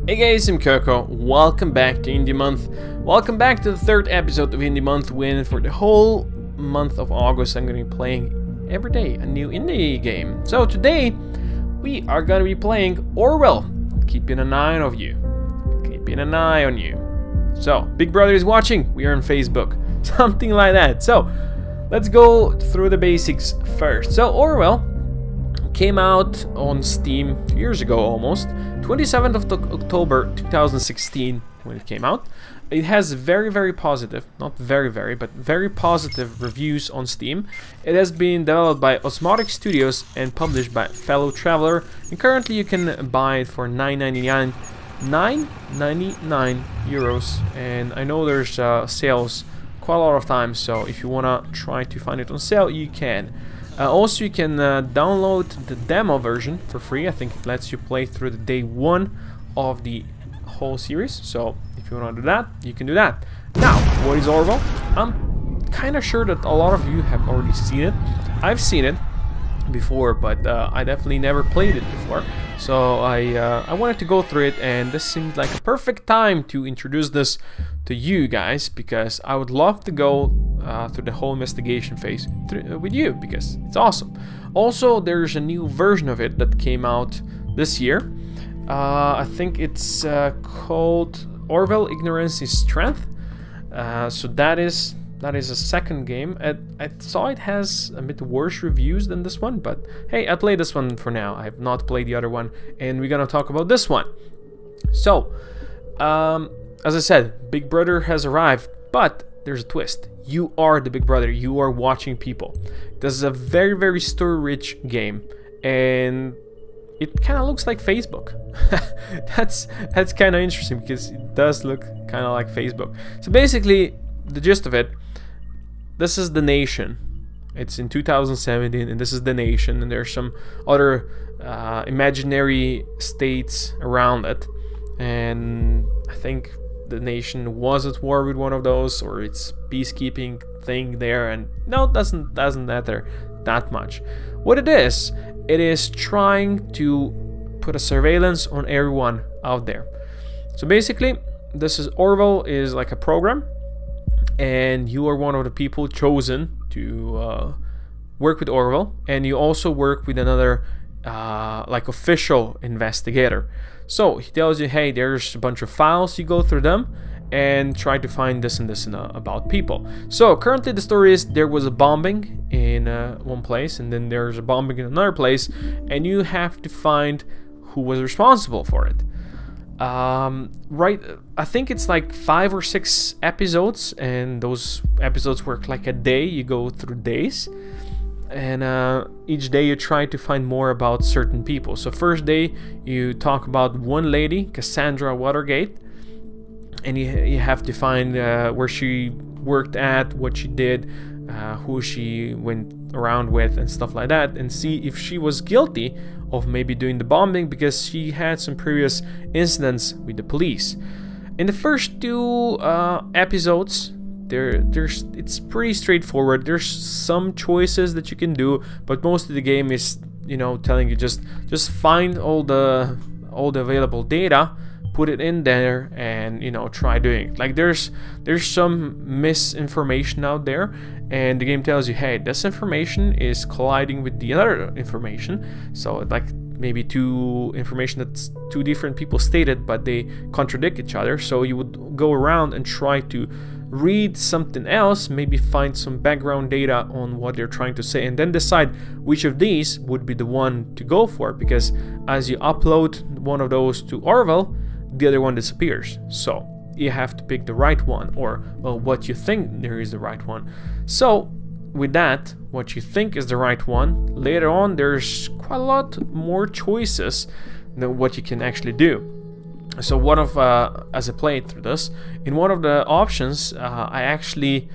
Hey guys, I'm Coco. Welcome back to Indie Month. Welcome back to the third episode of Indie Month, when for the whole month of August I'm going to be playing every day a new indie game. So today we are going to be playing Orwell. Keeping an eye on you. Keeping an eye on you. So, Big Brother is watching. We are on Facebook. Something like that. So, let's go through the basics first. So, Orwell came out on Steam 2 years ago almost. 27th of October 2016 when it came out. It has very positive, not very, but very positive reviews on Steam. It has been developed by Osmotic Studios and published by Fellow Traveler, and currently you can buy it for €9.99 euros, and I know there's sales quite a lot of times, so if you wanna try to find it on sale, you can. Also, you can download the demo version for free. I think it lets you play through the day one of the whole series. So, if you want to do that, you can do that. Now, what is Orwell? I'm kind of sure that a lot of you have already seen it. I've seen it before, but I definitely never played it before. So, I wanted to go through it, and this seemed like a perfect time to introduce this to you guys, because I would love to go through the whole investigation phase with you, because it's awesome. Also, there's a new version of it that came out this year. I think it's called Orwell Ignorance is Strength. So that is a second game. I saw it has a bit worse reviews than this one, but hey, I played this one for now. I have not played the other one, and we're gonna talk about this one. So, as I said, Big Brother has arrived, but there's a twist. You are the Big Brother. You are watching people. This is a very story-rich game, and it kind of looks like Facebook. that's kind of interesting, because it does look kind of like Facebook. So basically, the gist of it, this is the nation. It's in 2017, and this is the nation, and there's some other imaginary states around it, and I think the nation was at war with one of those, or it's peacekeeping thing there, and no, it doesn't matter that much. What it is trying to put a surveillance on everyone out there. So basically, this is Orwell is like a program, and you are one of the people chosen to work with Orwell, and you also work with another like official investigator. So he tells you, hey, there's a bunch of files, you go through them and try to find this and about people. So currently the story is there was a bombing in one place, and then there's a bombing in another place, and you have to find who was responsible for it. Right, I think it's like 5 or 6 episodes, and those episodes work like a day. You go through days, and each day you try to find more about certain people. So first day you talk about one lady, Cassandra Watergate, and you have to find where she worked at, what she did, who she went around with, and stuff like that, and see if she was guilty of maybe doing the bombing, because she had some previous incidents with the police. In the first 2 episodes, it's pretty straightforward. There's some choices that you can do, but most of the game is, you know, telling you just find all the available data, put it in there, and, you know, try doing it. Like there's some misinformation out there, and the game tells you, hey, this information is colliding with the other information. So like maybe 2 information that's 2 different people stated, but they contradict each other. So you would go around and try to read something else, maybe find some background data on what they're trying to say, and then decide which of these would be the one to go for, because as you upload one of those to Orwell, the other one disappears. So you have to pick the right one, or well, what you think there is the right one. So with that, what you think is the right one, later on there's quite a lot more choices than what you can actually do. So one of as I played through this, in one of the options, I actually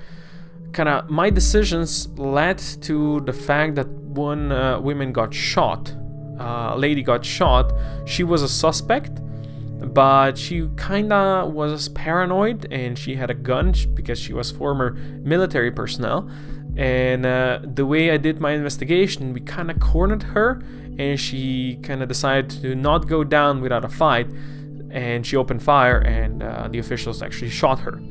my decisions led to the fact that one woman got shot. A lady got shot. She was a suspect, but she kinda was paranoid, and she had a gun because she was former military personnel. And the way I did my investigation, we kinda cornered her, and she kinda decided to not go down without a fight. and she opened fire, and the officials actually shot her.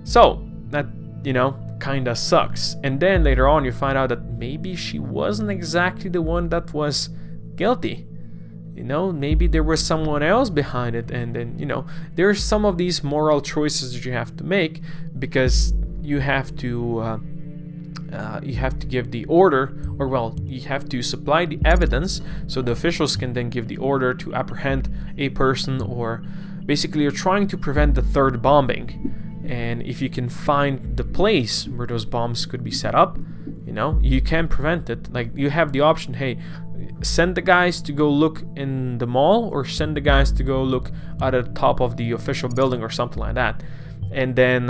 So that, you know, kinda sucks. And then later on you find out that maybe she wasn't exactly the one that was guilty. You know, maybe there was someone else behind it, and then, you know, there's some of these moral choices that you have to make, because you have to give the order, or well, you have to supply the evidence so the officials can then give the order to apprehend a person, or basically you're trying to prevent the third bombing. And if you can find the place where those bombs could be set up, you know, you can prevent it. Like, you have the option, hey, send the guys to go look in the mall, or send the guys to go look at the top of the official building or something like that. And then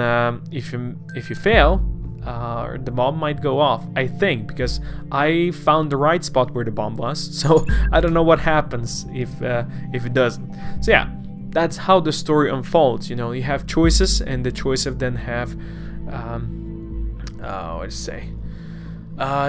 if you fail, the bomb might go off, I think, because I found the right spot where the bomb was. So I don't know what happens if it doesn't. So yeah, that's how the story unfolds. You know, you have choices, and the choices then have what to say.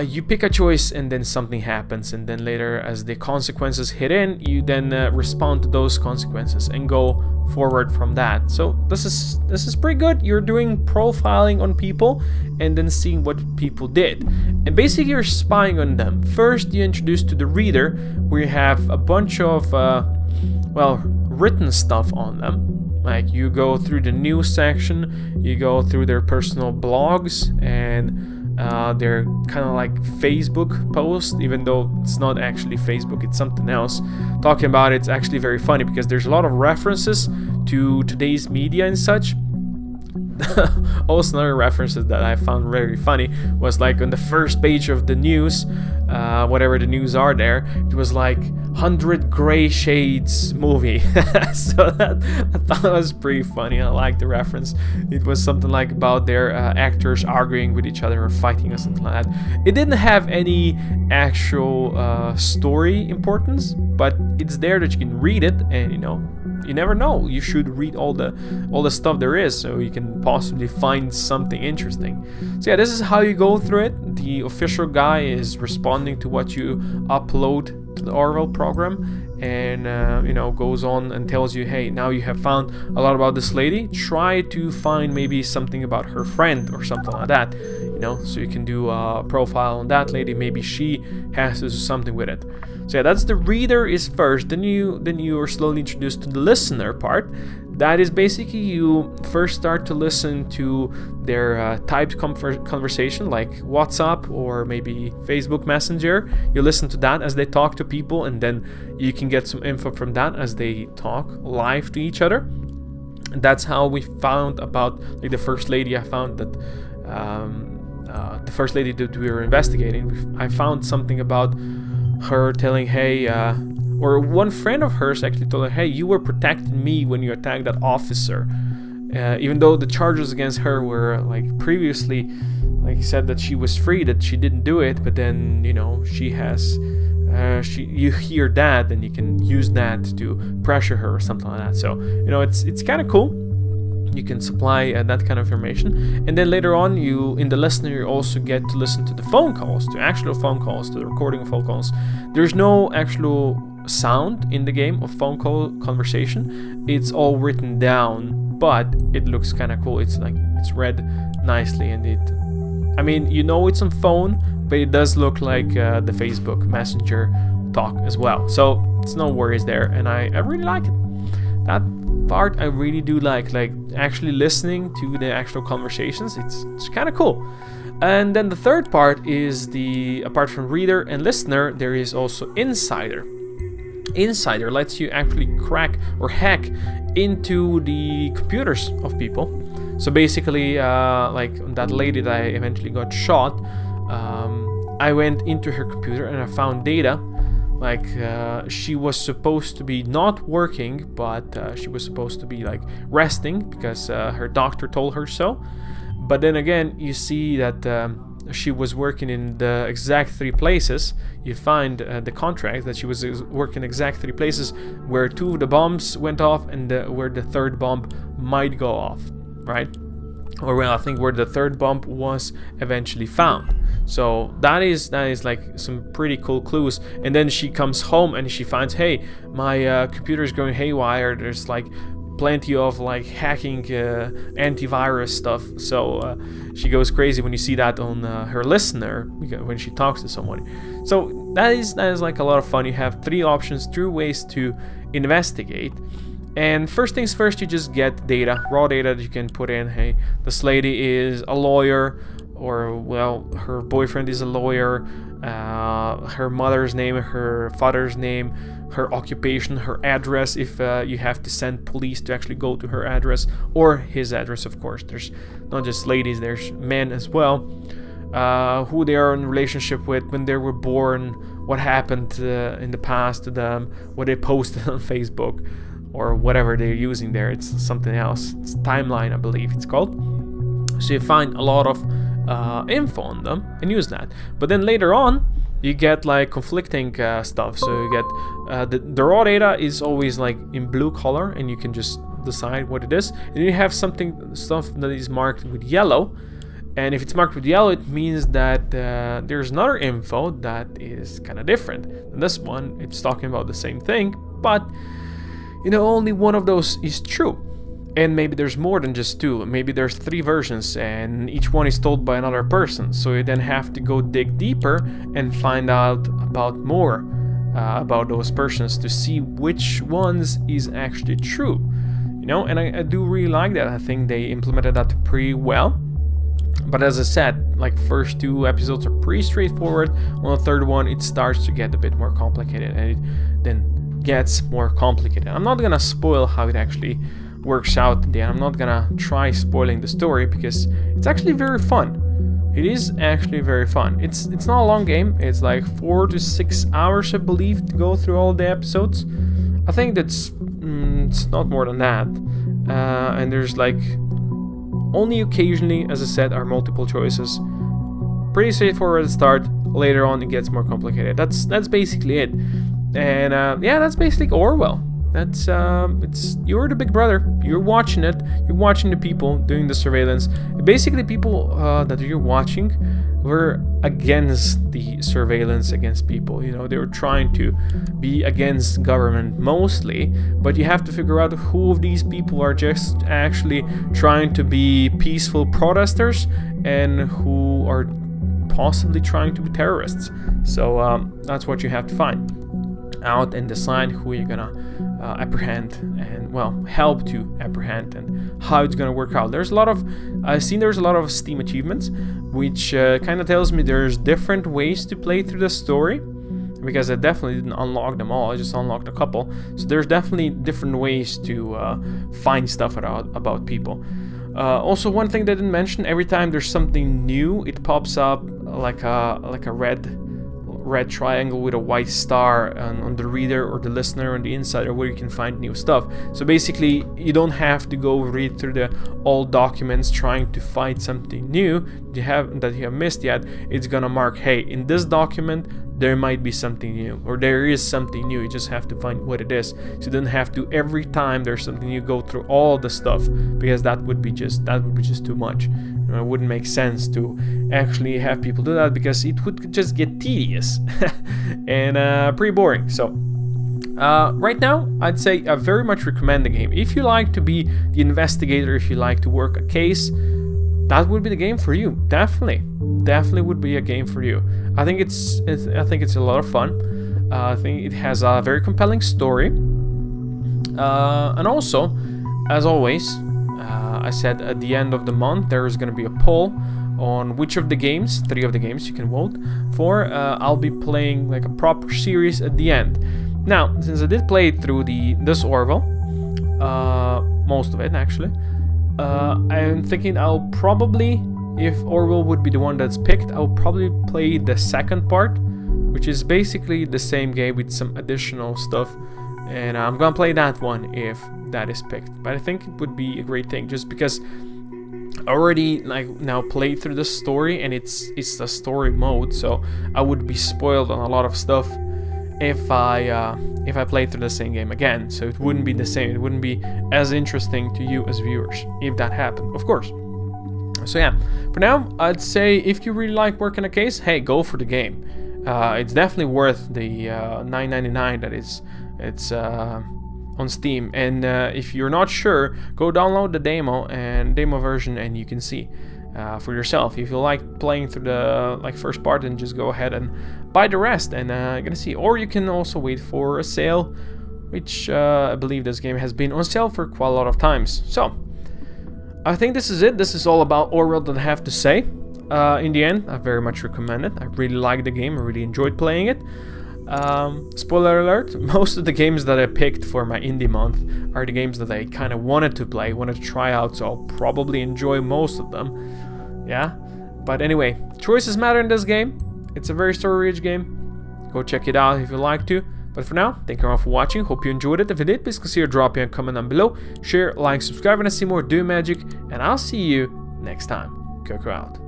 You pick a choice, and then something happens, and then later, as the consequences hit in, you then respond to those consequences and go forward from that. So this is pretty good. You're doing profiling on people and then seeing what people did, and basically you're spying on them. First, you introduce to the reader, where you have a bunch of well, written stuff on them. Like, you go through the news section, you go through their personal blogs, and they're kind of like Facebook posts, even though it's not actually Facebook, it's something else. Talking about it's actually very funny, because there's a lot of references to today's media and such. Also, another references that I found very funny was like on the first page of the news, whatever the news are there, it was like 100 Gray Shades movie. So that, I thought that was pretty funny. I like the reference. It was something like about their actors arguing with each other or fighting or something like that. It didn't have any actual story importance, but it's there that you can read it, and you know, you never know. You should read all the stuff there is, so you can possibly find something interesting. So yeah, this is how you go through it. The official guy is responding to what you upload to the Orwell program, and you know, goes on and tells you, hey, now you have found a lot about this lady. Try to find maybe something about her friend or something like that. You know, so you can do a profile on that lady. Maybe she has to do something with it. So yeah, that's the reader is first. Then you are slowly introduced to the listener part. That is basically you first start to listen to their typed conversation, like WhatsApp or maybe Facebook Messenger. You listen to that as they talk to people, and then you can get some info from that as they talk live to each other. And that's how we found about, like, the first lady. I found that the first lady that we were investigating, I found something about her telling, hey, or one friend of hers actually told her, hey, you were protecting me when you attacked that officer. Even though the charges against her were, like, previously, like, said that she was free, that she didn't do it, but then, you know, she has, you hear that, and you can use that to pressure her or something like that. So, you know, it's kind of cool. You can supply that kind of information, and then later on, in the listener, you also get to listen to the phone calls, to actual phone calls, to the recording of phone calls. There's no actual sound in the game of phone call conversation. It's all written down, but it looks kind of cool. It's like, it's read nicely, and I mean, you know, it's on phone, but it does look like the Facebook Messenger talk as well. So it's no worries there, and I really like it. That part I really do like actually listening to the actual conversations. It's kind of cool. And then the third part is apart from reader and listener, there is also insider. Insider lets you actually crack or hack into the computers of people. So basically, like that lady that I eventually got shot, I went into her computer and I found data. Like, she was supposed to be not working, but she was supposed to be, like, resting because her doctor told her so. But then again, you see that she was working in the exact 3 places. You find the contract that she was working exact 3 places where 2 of the bombs went off, and where the 3rd bomb might go off, right? Or, well, I think where the 3rd bomb was eventually found. So that is like some pretty cool clues. And then she comes home and she finds, hey, my computer is going haywire. There's like plenty of like hacking antivirus stuff. So she goes crazy when you see that on her listener when she talks to someone. So that is like a lot of fun. You have 3 options, 3 ways to investigate. And first things first, you just get data, raw data that you can put in. Hey, this lady is a lawyer, or well, her boyfriend is a lawyer, her mother's name, her father's name, her occupation, her address, if you have to send police to actually go to her address, or his address, of course. There's not just ladies, there's men as well. Who they are in relationship with, when they were born, what happened in the past to them, what they posted on Facebook, or whatever they're using there. It's something else. It's timeline, I believe it's called. So you find a lot of info on them and use that. But then later on, you get like conflicting stuff. So you get the raw data is always like in blue color, and you can just decide what it is. And you have stuff that is marked with yellow. And if it's marked with yellow, it means that there's another info that is kind of different. And this one, it's talking about the same thing, but you know, only one of those is true. And maybe there's more than just 2. Maybe there's 3 versions, and each one is told by another person. So you then have to go dig deeper and find out about more about those persons to see which ones is actually true. You know, and I do really like that. I think they implemented that pretty well. But as I said, like first 2 episodes are pretty straightforward. On the third one, it starts to get a bit more complicated, and it then gets more complicated. I'm not gonna spoil how it actually works out in the end. I'm not gonna try spoiling the story because it's actually very fun. It is actually very fun. It's not a long game. It's like 4 to 6 hours, I believe, to go through all the episodes. I think that's it's not more than that. And there's like only occasionally, as I said, are multiple choices. Pretty straightforward at the start. Later on, it gets more complicated. That's basically it. And yeah, that's basically Orwell. That's you're the big brother. You're watching it. You're watching the people doing the surveillance. Basically, people that you're watching were against the surveillance against people. You know, they were trying to be against government mostly, but you have to figure out who of these people are just actually trying to be peaceful protesters and who are possibly trying to be terrorists. So that's what you have to find out and decide who you're gonna apprehend and, well, help to apprehend, and how it's gonna work out. There's a lot of I've seen there's a lot of Steam achievements, which kind of tells me there's different ways to play through the story, because I definitely didn't unlock them all. I just unlocked a couple. So there's definitely different ways to find stuff about people. Also, one thing they didn't mention: every time there's something new, it pops up like a red triangle with a white star on the reader or the listener on the inside, or where you can find new stuff. So basically, you don't have to go read through the old documents trying to find something new that you have missed yet. It's gonna mark, hey, in this document there might be something new, or there is something new. You just have to find what it is. So you don't have to, every time there's something new, go through all the stuff, because that would be just too much. You know, it wouldn't make sense to actually have people do that, because it would just get tedious and pretty boring. So right now, I'd say I very much recommend the game. If you like to be the investigator, if you like to work a case, that would be the game for you. Definitely would be a game for you. I think it's a lot of fun. I think it has a very compelling story, and also, as always, I said at the end of the month there is going to be a poll on which of the games, 3 of the games you can vote for. I'll be playing like a proper series at the end. Now, since I did play through this Orwell, most of it actually, I'm thinking I'll probably, if Orwell would be the one that's picked, I'll probably play the second part, which is basically the same game with some additional stuff, and I'm gonna play that one if that is picked. But I think it would be a great thing, just because I already now played through the story, and it's the story mode, so I would be spoiled on a lot of stuff if I played through the same game again. So it wouldn't be the same. It wouldn't be as interesting to you as viewers if that happened, of course. So yeah, for now, I'd say if you really like working a case, hey, go for the game. It's definitely worth the $9.99 that it's on Steam. And if you're not sure, go download the demo version, and you can see for yourself. If you like playing through the first part, then just go ahead and buy the rest, and you're gonna see. Or you can also wait for a sale, which I believe this game has been on sale for quite a lot of times. So I think this is it. This is all about Orwell that I have to say. In the end, I very much recommend it. I really liked the game. I really enjoyed playing it. Spoiler alert, most of the games that I picked for my indie month are the games that I kind of wanted to play, wanted to try out, so I'll probably enjoy most of them. Yeah, but anyway, choices matter in this game. It's a very story-rich game. Go check it out if you like to. But for now, thank you all for watching. Hope you enjoyed it. If you did, please consider dropping a comment down below. Share, like, subscribe, and see more Do Magic. And I'll see you next time. Koko out.